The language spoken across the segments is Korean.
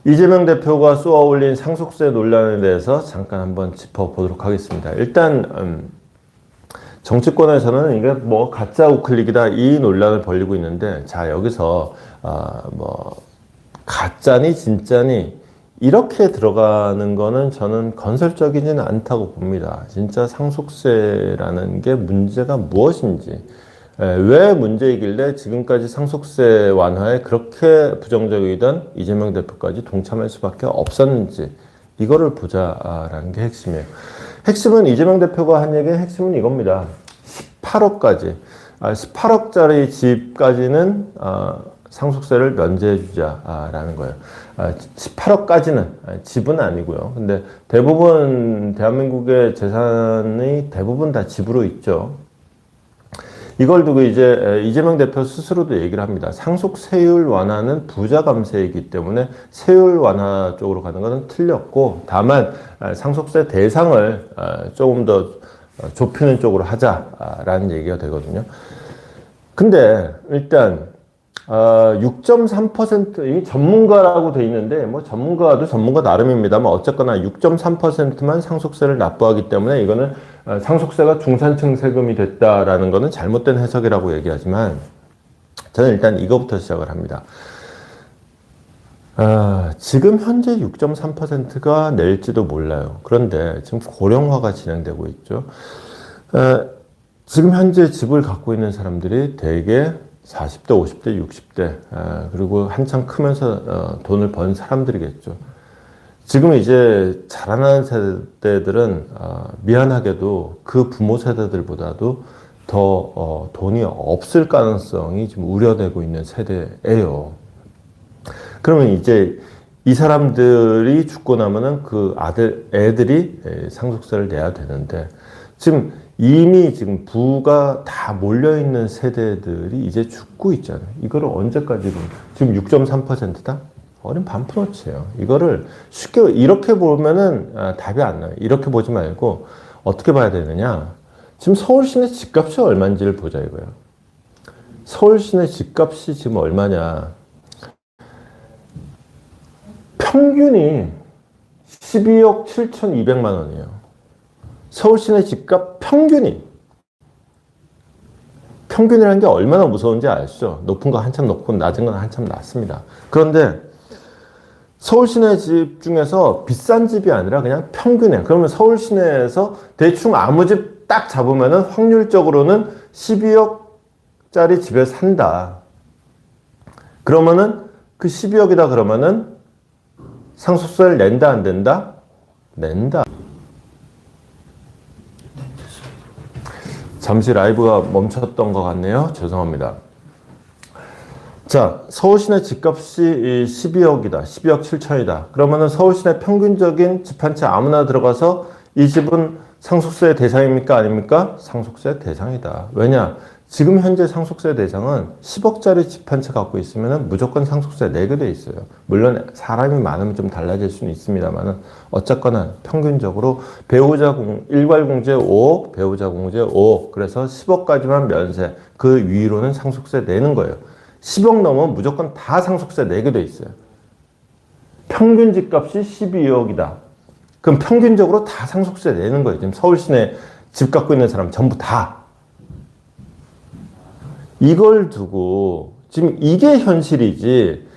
이재명 대표가 쏘아올린 상속세 논란에 대해서 잠깐 한번 짚어보도록 하겠습니다. 일단 정치권에서는 이게 뭐 가짜 우클릭이다 이 논란을 벌이고 있는데, 자 여기서 뭐 가짜니 진짜니 이렇게 들어가는 거는 저는 건설적이지는 않다고 봅니다. 진짜 상속세라는 게 문제가 무엇인지, 왜 문제이길래 지금까지 상속세 완화에 그렇게 부정적이던 이재명 대표까지 동참할 수밖에 없었는지, 이거를 보자라는 게 핵심이에요. 핵심은 이재명 대표가 한 얘기의 핵심은 이겁니다. 18억까지, 18억짜리 집까지는 상속세를 면제해주자라는 거예요. 18억까지는, 집은 아니고요. 근데 대부분 대한민국의 재산이 대부분 다 집으로 있죠. 이걸 두고 이제 이재명 대표 스스로도 얘기를 합니다. 상속세율 완화는 부자 감세이기 때문에 세율 완화 쪽으로 가는 것은 틀렸고, 다만 상속세 대상을 조금 더 좁히는 쪽으로 하자라는 얘기가 되거든요. 근데 일단 6.3%, 이 전문가라고 돼 있는데, 뭐 전문가도 전문가 나름입니다만 어쨌거나 6.3%만 상속세를 납부하기 때문에 이거는 상속세가 중산층 세금이 됐다라는 거는 잘못된 해석이라고 얘기하지만, 저는 일단 이거부터 시작을 합니다. 지금 현재 6.3%가 낼지도 몰라요. 그런데 지금 고령화가 진행되고 있죠. 지금 현재 집을 갖고 있는 사람들이 대개 40대, 50대, 60대, 그리고 한참 크면서 돈을 번 사람들이겠죠. 지금 이제 자라나는 세대들은 미안하게도 그 부모 세대들보다도 더 돈이 없을 가능성이 지금 우려되고 있는 세대예요. 그러면 이제 이 사람들이 죽고 나면은 그 애들이 상속세를 내야 되는데, 지금 이미 지금 부가 다 몰려있는 세대들이 이제 죽고 있잖아요. 이거를 언제까지, 지금 6.3%다? 어린 반푼어치예요. 이거를 쉽게 이렇게 보면은 답이 안 나요. 이렇게 보지 말고 어떻게 봐야 되느냐. 지금 서울 시내 집값이 얼마인지를 보자 이거예요. 서울 시내 집값이 지금 얼마냐. 평균이 12억 7,200만 원이에요. 서울 시내 집값 평균이라는 게 얼마나 무서운지 아시죠? 높은 거 한참 높고 낮은 건 한참 낮습니다. 그런데 서울 시내 집 중에서 비싼 집이 아니라 그냥 평균이에요. 그러면 서울 시내에서 대충 아무 집 딱 잡으면은 확률적으로는 12억짜리 집에 산다. 그러면은 그 12억이다 그러면은 상속세를 낸다 안 된다? 낸다. 잠시 라이브가 멈췄던 것 같네요. 죄송합니다. 자, 서울 시내 집값이 12억이다. 12억 7천이다. 그러면은 서울 시내 평균적인 집 한 채 아무나 들어가서 이 집은 상속세 대상입니까? 아닙니까? 상속세 대상이다. 왜냐? 지금 현재 상속세 대상은 10억짜리 집 한 채 갖고 있으면 무조건 상속세 내게 돼 있어요. 물론 사람이 많으면 좀 달라질 수는 있습니다만 어쨌거나 평균적으로 일괄공제 5억, 배우자 공제 5억, 그래서 10억까지만 면세, 그 위로는 상속세 내는 거예요. 10억 넘으면 무조건 다 상속세 내게 돼 있어요. 평균 집값이 12억이다. 그럼 평균적으로 다 상속세 내는 거예요. 지금 서울 시내 집 갖고 있는 사람 전부 다. 이걸 두고 지금 이게 현실이지,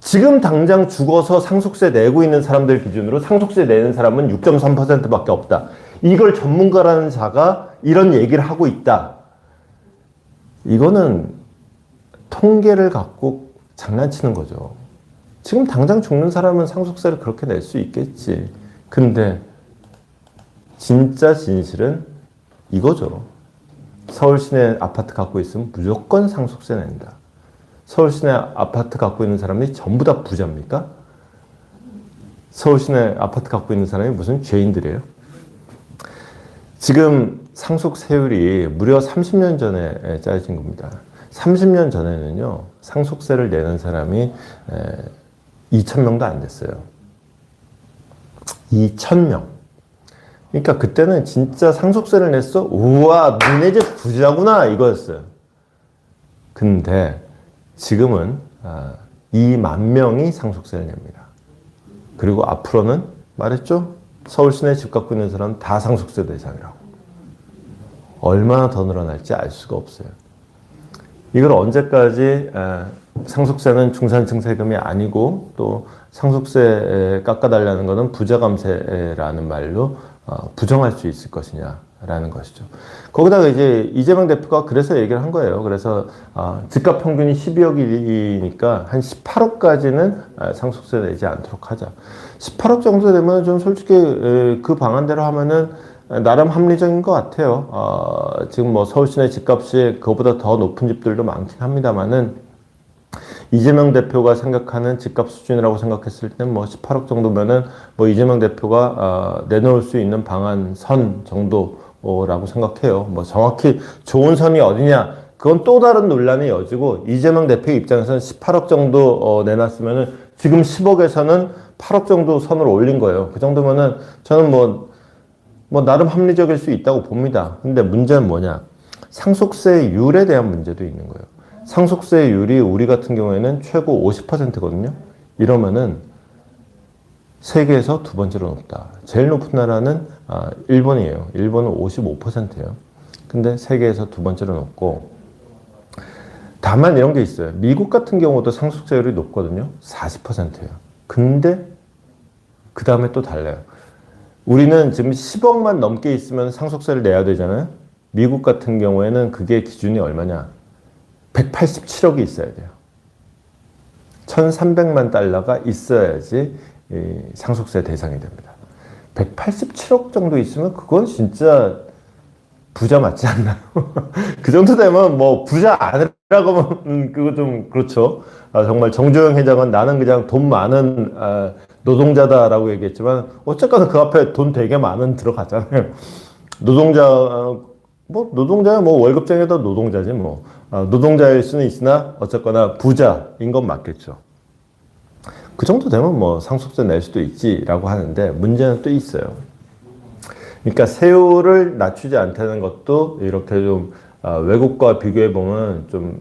지금 당장 죽어서 상속세 내고 있는 사람들 기준으로 상속세 내는 사람은 6.3%밖에 없다. 이걸 전문가라는 자가 이런 얘기를 하고 있다. 이거는 통계를 갖고 장난치는 거죠. 지금 당장 죽는 사람은 상속세를 그렇게 낼 수 있겠지. 근데 진짜 진실은 이거죠. 서울 시내 아파트 갖고 있으면 무조건 상속세 낸다. 서울 시내 아파트 갖고 있는 사람이 전부 다 부자입니까? 서울 시내 아파트 갖고 있는 사람이 무슨 죄인들이에요? 지금 상속세율이 무려 30년 전에 짜여진 겁니다. 30년 전에는요, 상속세를 내는 사람이 2,000명도 안 됐어요. 2,000명. 그러니까 그때는 진짜 상속세를 냈어? 우와, 니네 집 부자구나 이거였어요. 근데 지금은 2만 명이 상속세를 냅니다. 그리고 앞으로는 말했죠? 서울 시내 집 갖고 있는 사람 다 상속세 대상이라고. 얼마나 더 늘어날지 알 수가 없어요. 이걸 언제까지 상속세는 중산층 세금이 아니고 또 상속세 깎아달라는 것은 부자감세라는 말로 부정할 수 있을 것이냐라는 것이죠. 거기다가 이제 이재명 대표가 그래서 얘기를 한 거예요. 그래서 집값 평균이 12억이니까 한 18억까지는 상속세 내지 않도록 하자. 18억 정도 되면 좀 솔직히 그 방안대로 하면은 나름 합리적인 것 같아요. 지금 뭐 서울 시내 집값이 그거보다 더 높은 집들도 많긴 합니다만은 이재명 대표가 생각하는 집값 수준이라고 생각했을 땐 뭐 18억 정도면은 뭐 이재명 대표가 내놓을 수 있는 방안 선 정도라고 생각해요. 뭐 정확히 좋은 선이 어디냐? 그건 또 다른 논란의 여지고 이재명 대표 입장에서는 18억 정도 내놨으면은 지금 10억에서는 8억 정도 선을 올린 거예요. 그 정도면은 저는 뭐 나름 합리적일 수 있다고 봅니다. 근데 문제는 뭐냐? 상속세율에 대한 문제도 있는 거예요. 상속세율이 우리 같은 경우에는 최고 50%거든요. 이러면은 세계에서 두 번째로 높다. 제일 높은 나라는 일본이에요. 일본은 55%예요. 근데 세계에서 두 번째로 높고, 다만 이런 게 있어요. 미국 같은 경우도 상속세율이 높거든요. 40%예요. 근데 그 다음에 또 달라요. 우리는 지금 10억만 넘게 있으면 상속세를 내야 되잖아요. 미국 같은 경우에는 그게 기준이 얼마냐? 187억이 있어야 돼요. 1,300만 달러가 있어야지 상속세 대상이 됩니다. 187억 정도 있으면 그건 진짜 부자 맞지 않나요? 그 정도 되면 뭐 부자 아니라고 하면 그거 좀 그렇죠. 정말 정주영 회장은 나는 그냥 돈 많은 노동자다라고 얘기했지만 어쨌거나 그 앞에 돈 되게 많은 들어가잖아요. 노동자야 뭐 월급쟁이도 노동자지 뭐. 노동자일 수는 있으나 어쨌거나 부자인 건 맞겠죠. 그 정도 되면 뭐 상속세 낼 수도 있지라고 하는데 문제는 또 있어요. 그러니까 세율을 낮추지 않다는 것도 이렇게 좀 외국과 비교해 보면 좀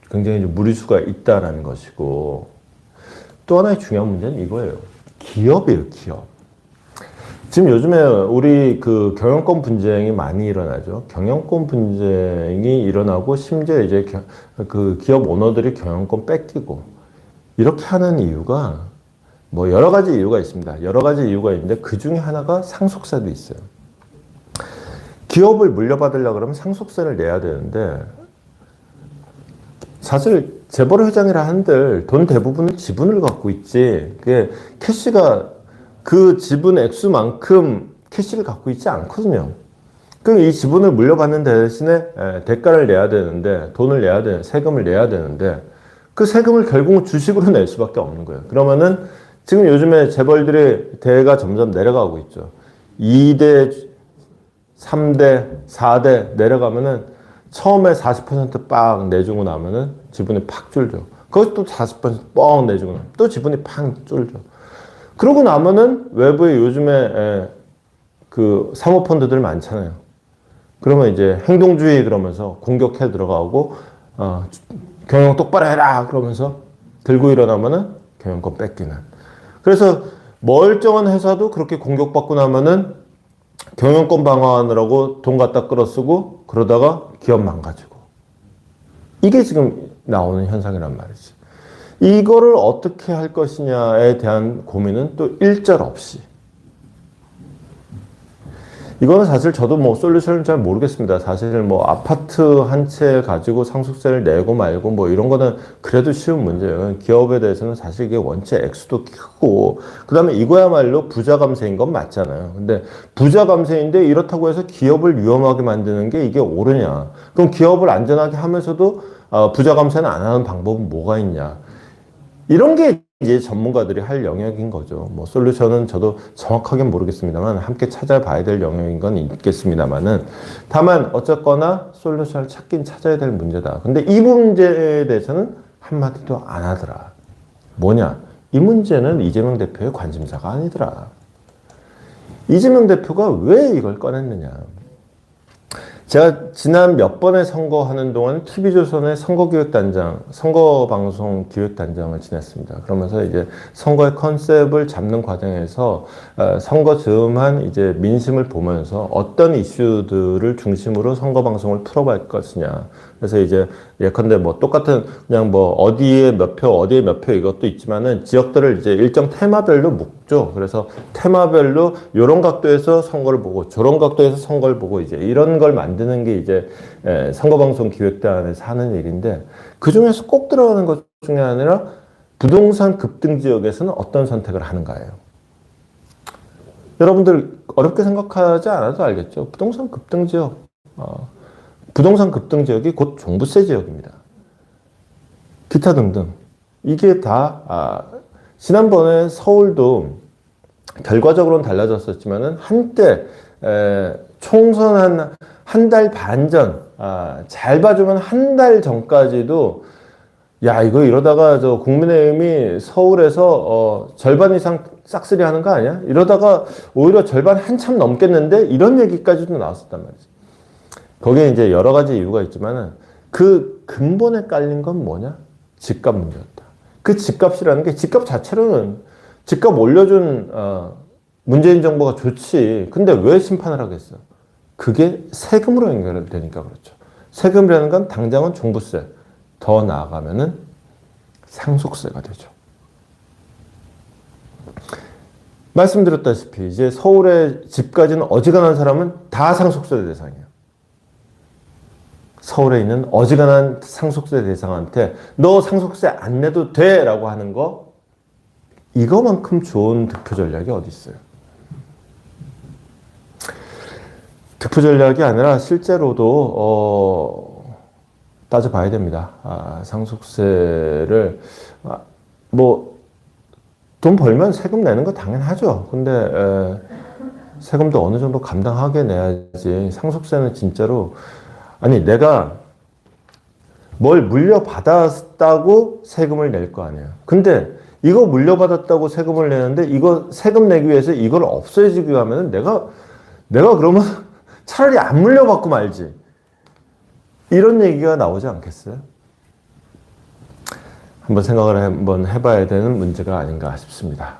굉장히 좀 무리수가 있다라는 것이고, 또 하나의 중요한 문제는 이거예요. 기업이에요, 기업. 지금 요즘에 우리 그 경영권 분쟁이 많이 일어나죠. 경영권 분쟁이 일어나고 심지어 이제 그 기업 오너들이 경영권 뺏기고 이렇게 하는 이유가 뭐 여러 가지 이유가 있습니다. 여러 가지 이유가 있는데 그 중에 하나가 상속세도 있어요. 기업을 물려받으려고 그러면 상속세를 내야 되는데 사실 재벌 회장이라 한들 돈 대부분은 지분을 갖고 있지 그게 캐시가 그 지분 액수만큼 캐시를 갖고 있지 않거든요. 그럼 이 지분을 물려받는 대신에 대가를 내야 되는데 돈을 내야 되는 세금을 내야 되는데 그 세금을 결국은 주식으로 낼 수밖에 없는 거예요. 그러면은 지금 요즘에 재벌들의 대가 점점 내려가고 있죠. 2대, 3대, 4대 내려가면은 처음에 40%빡 내주고 나면은 지분이 팍 줄죠. 그것도 또 40%뻥 내주고 나면 또 지분이 팍 줄죠. 그러고 나면은 외부에 요즘에 그 사모펀드들 많잖아요. 그러면 이제 행동주의 그러면서 공격해 들어가고 경영 똑바로 해라 그러면서 들고 일어나면은 경영권 뺏기는. 그래서 멀쩡한 회사도 그렇게 공격받고 나면은 경영권 방어하느라고 돈 갖다 끌어쓰고 그러다가 기업 망가지고. 이게 지금 나오는 현상이란 말이지. 이거를 어떻게 할 것이냐에 대한 고민은 또 일절 없이. 이거는 사실 저도 뭐 솔루션을 잘 모르겠습니다. 사실 뭐 아파트 한 채 가지고 상속세를 내고 말고 뭐 이런 거는 그래도 쉬운 문제예요. 기업에 대해서는 사실 이게 원체 액수도 크고, 그 다음에 이거야말로 부자 감세인 건 맞잖아요. 근데 부자 감세인데 이렇다고 해서 기업을 위험하게 만드는 게 이게 옳으냐. 그럼 기업을 안전하게 하면서도 부자 감세는 안 하는 방법은 뭐가 있냐. 이런 게 이제 전문가들이 할 영역인 거죠. 뭐 솔루션은 저도 정확하게 모르겠습니다만 함께 찾아봐야 될 영역인 건 있겠습니다만은, 다만 어쨌거나 솔루션을 찾긴 찾아야 될 문제다. 근데 이 문제에 대해서는 한마디도 안 하더라. 뭐냐? 이 문제는 이재명 대표의 관심사가 아니더라. 이재명 대표가 왜 이걸 꺼냈느냐? 제가 지난 몇 번의 선거하는 동안 TV조선의 선거기획단장, 선거방송기획단장을 지냈습니다. 그러면서 이제 선거의 컨셉을 잡는 과정에서 선거 즈음한 이제 민심을 보면서 어떤 이슈들을 중심으로 선거방송을 풀어갈 것이냐. 그래서 이제 예컨대 뭐 똑같은 그냥 뭐 어디에 몇 표, 어디에 몇 표 이것도 있지만은 지역들을 이제 일정 테마별로 묶죠. 그래서 테마별로 요런 각도에서 선거를 보고 저런 각도에서 선거를 보고 이제 이런 걸 만드는 게 이제 선거방송 기획단에서 하는 일인데 그 중에서 꼭 들어가는 것 중에 아니라 부동산 급등 지역에서는 어떤 선택을 하는가예요. 여러분들 어렵게 생각하지 않아도 알겠죠. 부동산 급등 지역. 부동산 급등 지역이 곧 종부세 지역입니다. 기타 등등. 이게 다, 지난번에 서울도 결과적으로는 달라졌었지만은 한때, 총선 한 달 반 전, 잘 봐주면 한 달 전까지도 야, 이거 이러다가 저 국민의힘이 서울에서, 절반 이상 싹쓸이 하는 거 아니야? 이러다가 오히려 절반 한참 넘겠는데? 이런 얘기까지도 나왔었단 말이지. 거기에 이제 여러 가지 이유가 있지만은 그 근본에 깔린 건 뭐냐? 집값 문제였다. 그 집값이라는 게 집값 자체로는 집값 올려준 문재인 정부가 좋지. 근데 왜 심판을 하겠어? 그게 세금으로 연결되니까 그렇죠. 세금이라는 건 당장은 종부세, 더 나아가면은 상속세가 되죠. 말씀드렸다시피 이제 서울에 집 가진 어지간한 사람은 다 상속세 대상이에요. 서울에 있는 어지간한 상속세 대상한테 너 상속세 안 내도 돼 라고 하는 거 이거만큼 좋은 득표 전략이 어디 있어요. 득표 전략이 아니라 실제로도 따져봐야 됩니다. 상속세를 뭐 돈 벌면 세금 내는 거 당연하죠. 근데 세금도 어느 정도 감당하게 내야지. 상속세는 진짜로 아니 내가 뭘 물려받았다고 세금을 낼 거 아니에요. 근데 이거 물려받았다고 세금을 내는데 이거 세금 내기 위해서 이걸 없애주기 위하면 내가 그러면 차라리 안 물려받고 말지. 이런 얘기가 나오지 않겠어요? 한번 생각을 한번 해봐야 되는 문제가 아닌가 싶습니다.